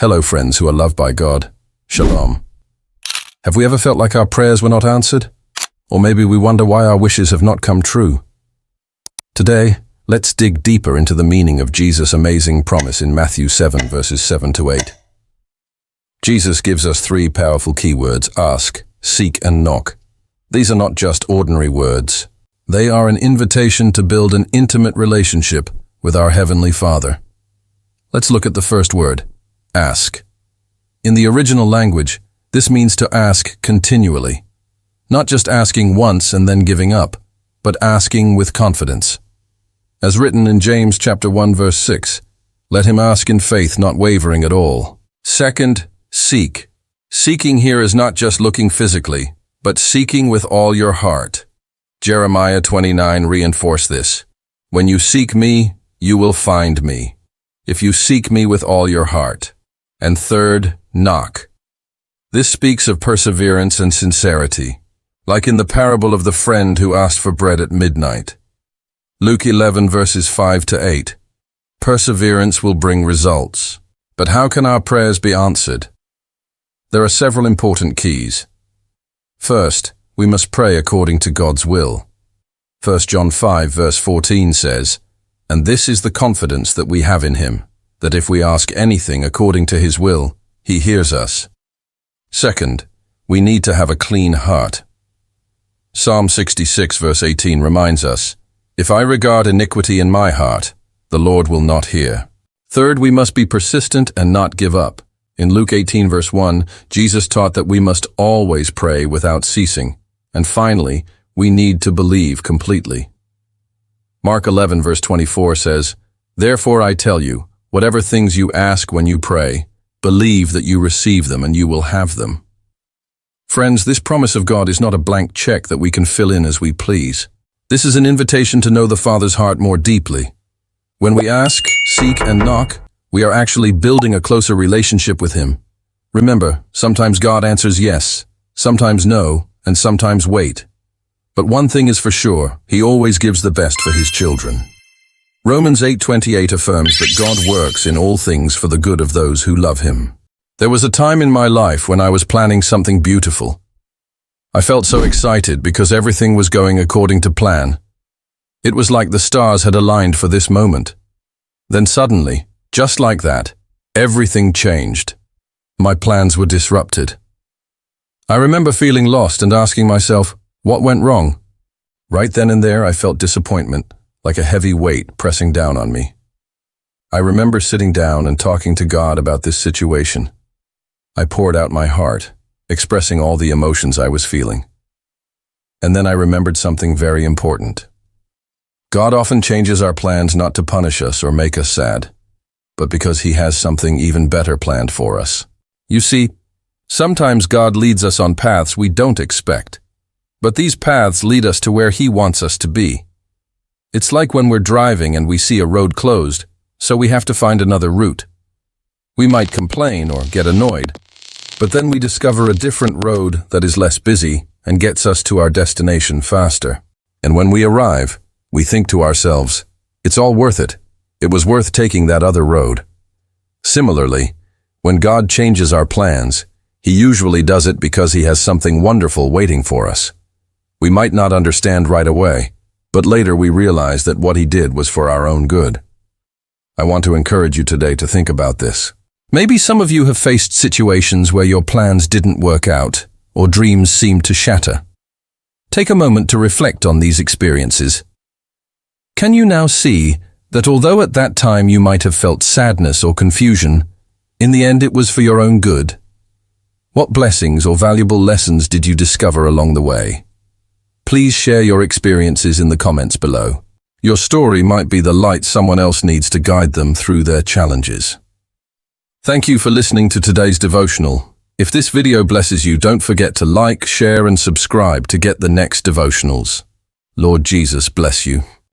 Hello friends who are loved by God. Shalom. Have we ever felt like our prayers were not answered? Or maybe we wonder why our wishes have not come true. Today, let's dig deeper into the meaning of Jesus' amazing promise in Matthew 7 verses 7 to 8. Jesus gives us three powerful keywords: ask, seek, and knock. These are not just ordinary words. They are an invitation to build an intimate relationship with our Heavenly Father. Let's look at the first word, ask. In the original language, this means to ask continually. Not just asking once and then giving up, but asking with confidence. As written in James chapter 1 verse 6, let him ask in faith, not wavering at all. Second, seek. Seeking here is not just looking physically, but seeking with all your heart. Jeremiah 29 reinforced this. When you seek me, you will find me, if you seek me with all your heart. And third, knock. This speaks of perseverance and sincerity, like in the parable of the friend who asked for bread at midnight. Luke 11 verses 5 to 8. Perseverance will bring results. But how can our prayers be answered? There are several important keys. First, we must pray according to God's will. 1 John 5 verse 14 says, "And this is the confidence that we have in him, that if we ask anything according to his will, he hears us." Second, we need to have a clean heart. Psalm 66 verse 18 reminds us, "If I regard iniquity in my heart, the Lord will not hear." Third, we must be persistent and not give up. In Luke 18 verse 1, Jesus taught that we must always pray without ceasing. And finally, we need to believe completely. Mark 11 verse 24 says, "Therefore I tell you, whatever things you ask when you pray, believe that you receive them and you will have them." Friends, this promise of God is not a blank check that we can fill in as we please. This is an invitation to know the Father's heart more deeply. When we ask, seek, and knock, we are actually building a closer relationship with Him. Remember, sometimes God answers yes, sometimes no, and sometimes wait. But one thing is for sure, He always gives the best for His children. Romans 8:28 affirms that God works in all things for the good of those who love Him. There was a time in my life when I was planning something beautiful. I felt so excited because everything was going according to plan. It was like the stars had aligned for this moment. Then suddenly, just like that, everything changed. My plans were disrupted. I remember feeling lost and asking myself, what went wrong? Right then and there, I felt disappointment, like a heavy weight pressing down on me. I remember sitting down and talking to God about this situation. I poured out my heart, expressing all the emotions I was feeling. And then I remembered something very important. God often changes our plans not to punish us or make us sad, but because He has something even better planned for us. You see, sometimes God leads us on paths we don't expect, but these paths lead us to where He wants us to be. It's like when we're driving and we see a road closed, so we have to find another route. We might complain or get annoyed, but then we discover a different road that is less busy and gets us to our destination faster. And when we arrive, we think to ourselves, it's all worth it. It was worth taking that other road. Similarly, when God changes our plans, He usually does it because He has something wonderful waiting for us. We might not understand right away, but later we realize that what He did was for our own good. I want to encourage you today to think about this. Maybe some of you have faced situations where your plans didn't work out, or dreams seemed to shatter. Take a moment to reflect on these experiences. Can you now see that although at that time you might have felt sadness or confusion, in the end it was for your own good? What blessings or valuable lessons did you discover along the way? Please share your experiences in the comments below. Your story might be the light someone else needs to guide them through their challenges. Thank you for listening to today's devotional. If this video blesses you, don't forget to like, share, and subscribe to get the next devotionals. Lord Jesus bless you.